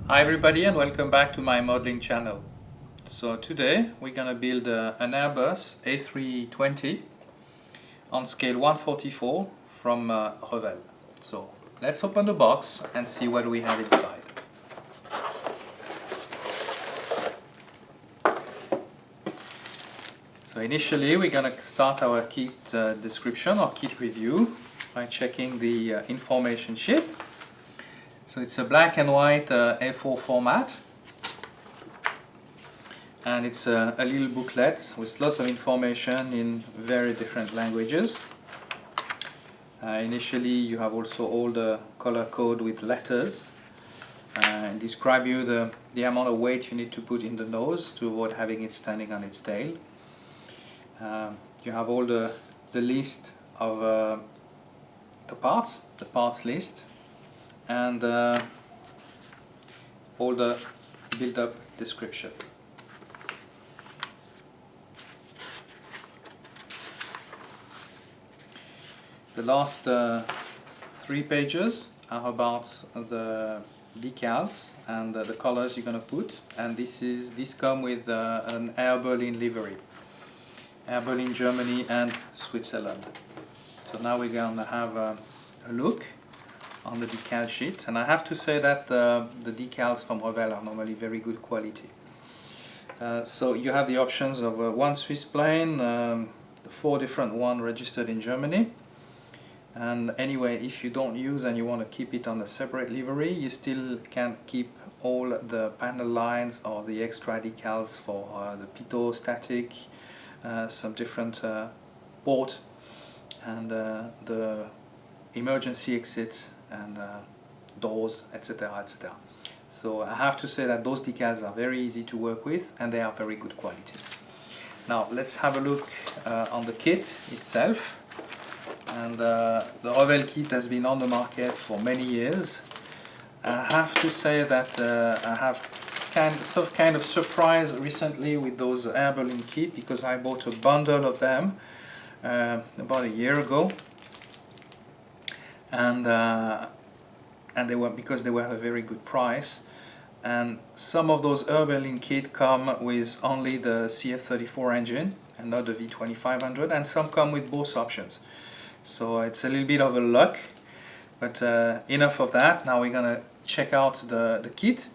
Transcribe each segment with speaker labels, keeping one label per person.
Speaker 1: Hi everybody and welcome back to my modeling channel. So today we're going to build an Airbus A320 on scale 144 from Revell. So let's open the box and see what we have inside. So initially we're going to start our kit description or kit review by checking the information sheet. So it's a black and white A4 format, and it's a little booklet with lots of information in very different languages. Initially you have also all the color code with letters and describe you the amount of weight you need to put in the nose to avoid having it standing on its tail. You have all the list of the parts list, and all the build-up description. The last 3 pages are about the decals and the colors you're going to put, and this come with an Air Berlin livery. Air Berlin, Germany and Switzerland. So now we're going to have a look on the decal sheet, and I have to say that the decals from Revell are normally very good quality. So you have the options of one Swiss plane, the 4 different ones registered in Germany, and anyway, if you don't use and you want to keep it on a separate livery, you still can keep all the panel lines or the extra decals for the pitot static, some different port, and the emergency exit and doors, etc., etc. So I have to say that those decals are very easy to work with and they are very good quality. Now let's have a look on the kit itself. And the Revell kit has been on the market for many years. I have to say that I have kind of surprised recently with those Air Berlin kit, because I bought a bundle of them about a year ago. And they were, because they were at a very good price, and some of those Air Berlin kit come with only the CF34 engine and not the V2500, and some come with both options. So it's a little bit of a luck, but enough of that. Now we're gonna check out the kit.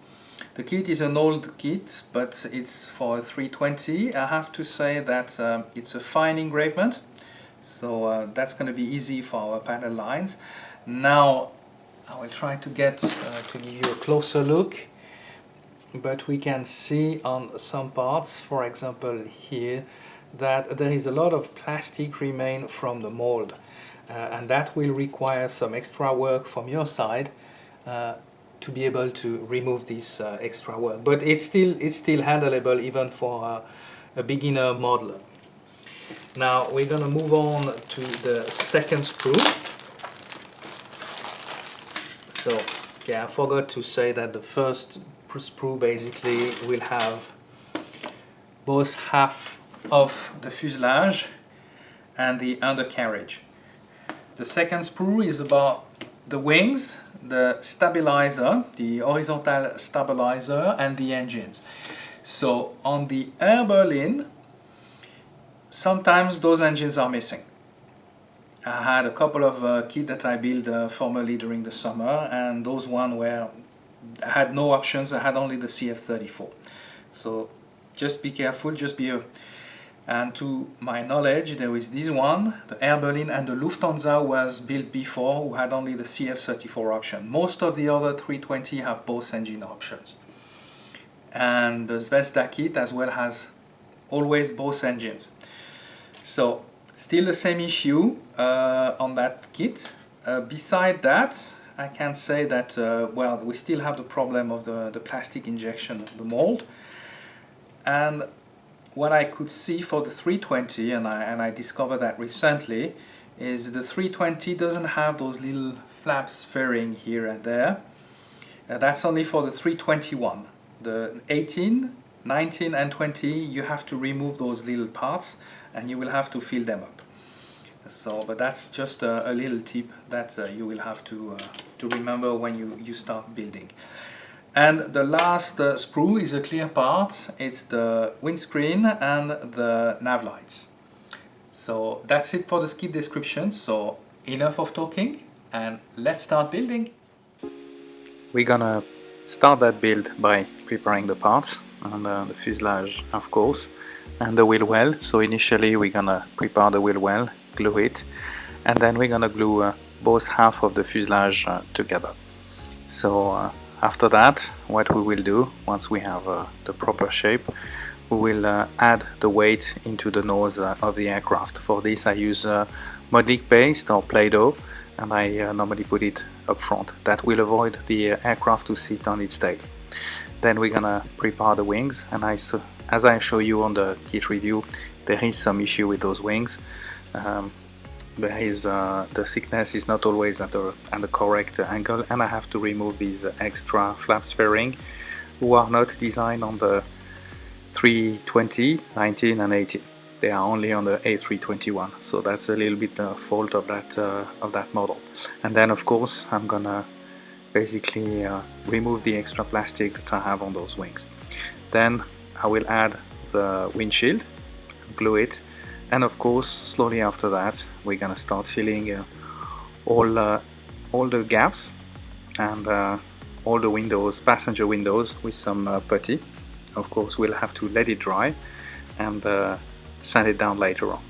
Speaker 1: The kit is an old kit, but it's for a 320. I have to say that it's a fine engravement, so that's going to be easy for our panel lines. Now I will try to get to give you a closer look, but we can see on some parts, for example here, that there is a lot of plastic remain from the mold, and that will require some extra work from your side to be able to remove this extra work. But it's still handleable even for a beginner modeler. Now we're going to move on to the second sprue. So yeah, I forgot to say that the first sprue basically will have both half of the fuselage and the undercarriage. The second sprue is about the wings, the stabilizer, the horizontal stabilizer, and the engines. So on the Air Berlin, sometimes those engines are missing. I had a couple of kits that I built formerly during the summer, and those ones were, I had no options. I had only the CF34. So just be careful, and to my knowledge there is this one, the Air Berlin, and the Lufthansa was built before, who had only the CF34 option. Most of the other 320 have both engine options. And the Zvezda kit as well has always both engines. So still the same issue on that kit. Beside that, I can say that well, we still have the problem of the plastic injection of the mold. And what I could see for the 320, and I discovered that recently, is the 320 doesn't have those little flaps fairing here and there. That's only for the 321. The 18, 19 and 20, you have to remove those little parts and you will have to fill them up. So, but that's just a little tip that you will have to remember when you start building. And the last sprue is a clear part. It's the windscreen and the nav lights. So that's it for the skip description. So enough of talking and let's start building. We're gonna start that build by preparing the parts and the fuselage, of course, and the wheel well. So initially we're gonna prepare the wheel well, glue it, and then we're gonna glue both half of the fuselage together. So after that, what we will do, once we have the proper shape, we will add the weight into the nose of the aircraft. For this I use Modlic paste or Play-Doh, and I normally put it up front. That will avoid the aircraft to sit on its tail. Then we're gonna prepare the wings, and as I show you on the kit review, there is some issue with those wings. The thickness is not always at the correct angle, and I have to remove these extra flaps fairing who are not designed on the 320, 19 and 18. They are only on the A321, so that's a little bit the fault of that model. And then of course I'm gonna basically remove the extra plastic that I have on those wings. Then I will add the windshield, glue it, and of course slowly after that we're gonna start filling all the gaps and all the windows, passenger windows, with some putty. Of course we'll have to let it dry and sand it down later on.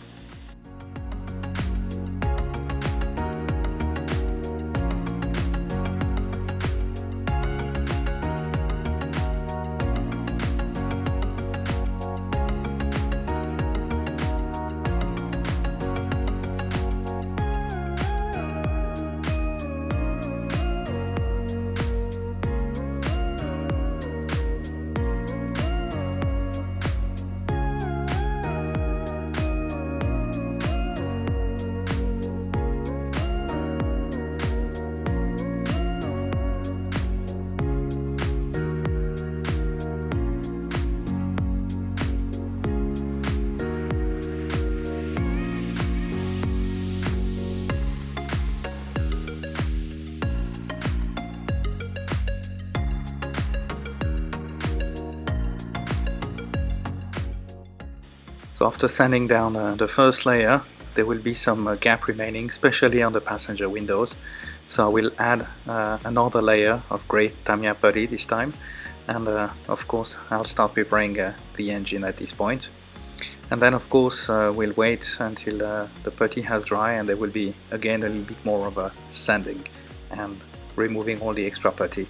Speaker 1: So after sanding down the first layer, there will be some gap remaining, especially on the passenger windows. So I will add another layer of grey Tamiya putty this time, and of course I'll start preparing the engine at this point. And then of course we'll wait until the putty has dry, and there will be again a little bit more of a sanding and removing all the extra putty.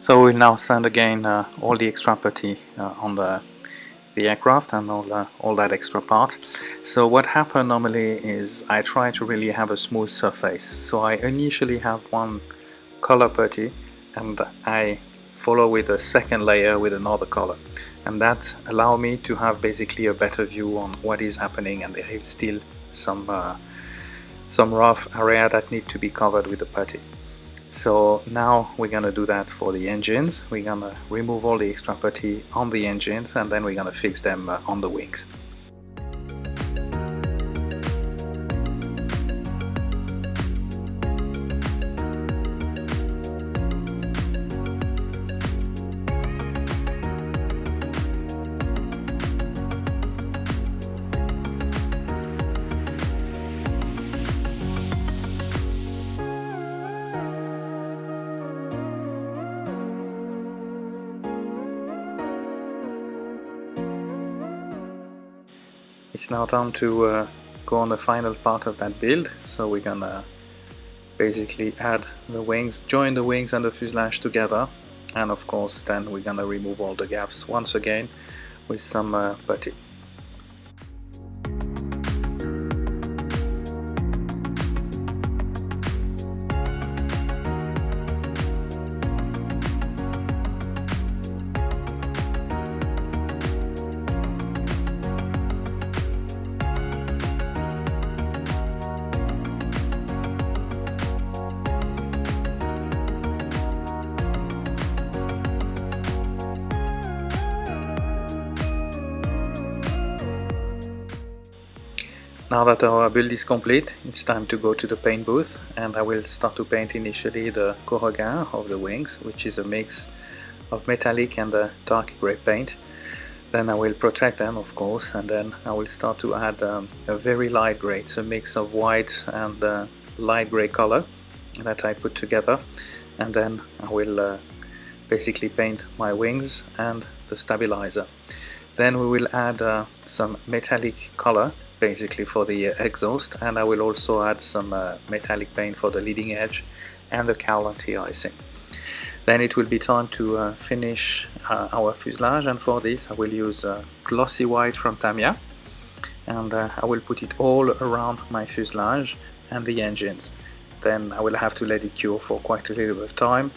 Speaker 1: So we'll now sand again all the extra putty on the aircraft and all that extra part. So what happens normally is I try to really have a smooth surface. So I initially have one color putty and I follow with a second layer with another color, and that allows me to have basically a better view on what is happening, and there is still some rough area that need to be covered with the putty. So now we're gonna do that for the engines. We're gonna remove all the extra putty on the engines, and then we're gonna fix them on the wings. It's now time to go on the final part of that build. So we're gonna basically add the wings, join the wings and the fuselage together, and of course then we're gonna remove all the gaps once again with some putty. Now that our build is complete, it's time to go to the paint booth, and I will start to paint initially the corrugain of the wings, which is a mix of metallic and dark grey paint. Then I will protect them, of course, and then I will start to add a very light grey. It's a mix of white and light grey color that I put together, and then I will basically paint my wings and the stabilizer. Then we will add some metallic color basically for the exhaust, and I will also add some metallic paint for the leading edge and the cowl anti-icing. Then it will be time to finish our fuselage, and for this I will use glossy white from Tamiya, and I will put it all around my fuselage and the engines. Then I will have to let it cure for quite a little bit of time,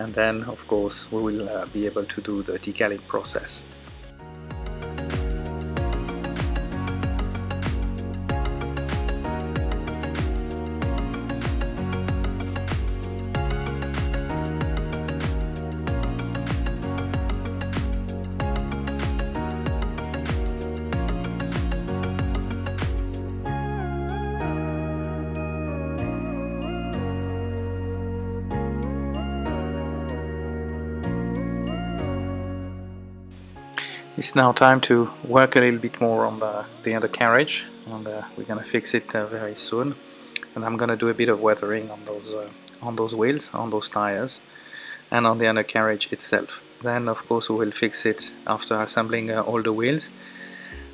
Speaker 1: and then of course we will be able to do the decaling process. It's now time to work a little bit more on the undercarriage, and we're gonna fix it very soon. And I'm gonna do a bit of weathering on those wheels, on those tires, and on the undercarriage itself. Then of course we will fix it after assembling all the wheels.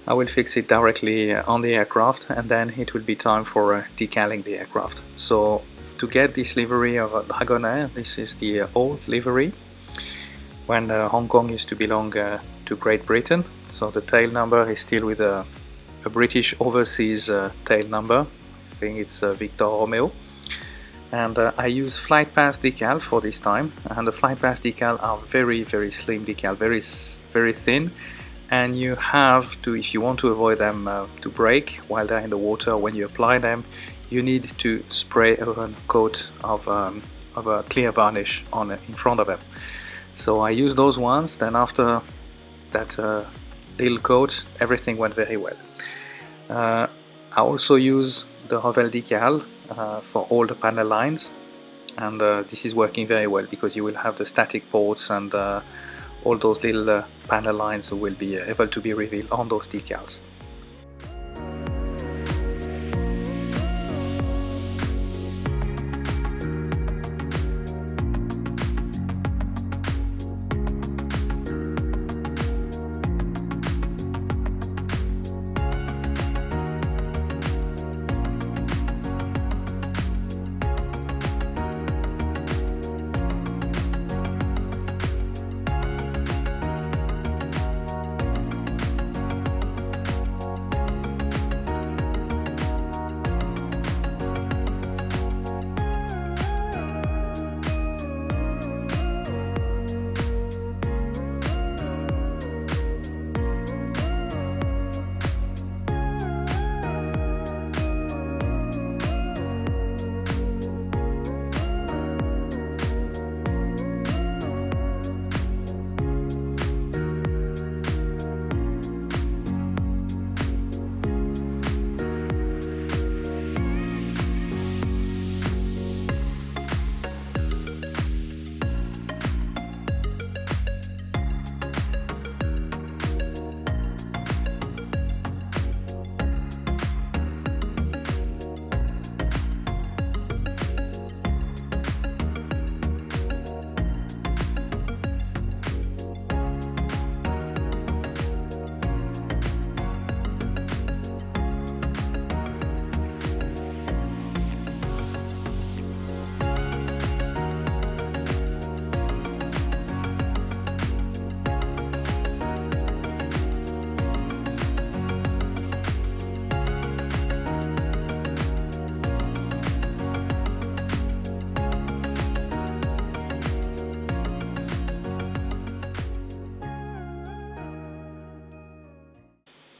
Speaker 1: I will fix it directly on the aircraft, and then it will be time for decaling the aircraft. So to get this livery of Dragonair, this is the old livery when Hong Kong used to belong to Great Britain. So the tail number is still with a British overseas tail number. I think it's Victor Romeo. And I use Flightpath decal for this time, and the Flightpath decal are very slim decal, very thin, and you have to, if you want to avoid them to break while they're in the water, when you apply them you need to spray a coat of a clear varnish in front of them. So I use those ones. Then after that little coat, everything went very well. I also use the Revell decal for all the panel lines, and this is working very well because you will have the static ports, and all those little panel lines will be able to be revealed on those decals.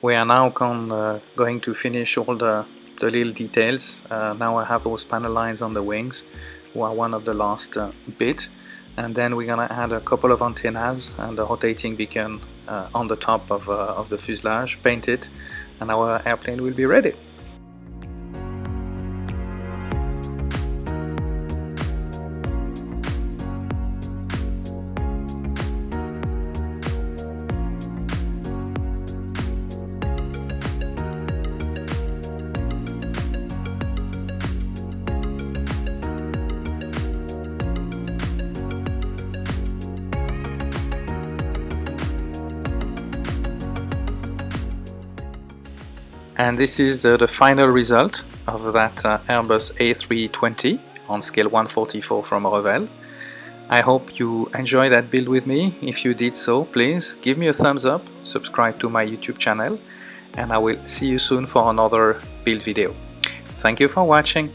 Speaker 1: We are now going to finish all the little details. Now I have those panel lines on the wings, who are one of the last bit, and then we're gonna add a couple of antennas and a rotating beacon on the top of the fuselage, paint it, and our airplane will be ready. And this is the final result of that Airbus A320 on scale 144 from Revell. I hope you enjoyed that build with me. If you did so, please give me a thumbs up, subscribe to my YouTube channel, and I will see you soon for another build video. Thank you for watching.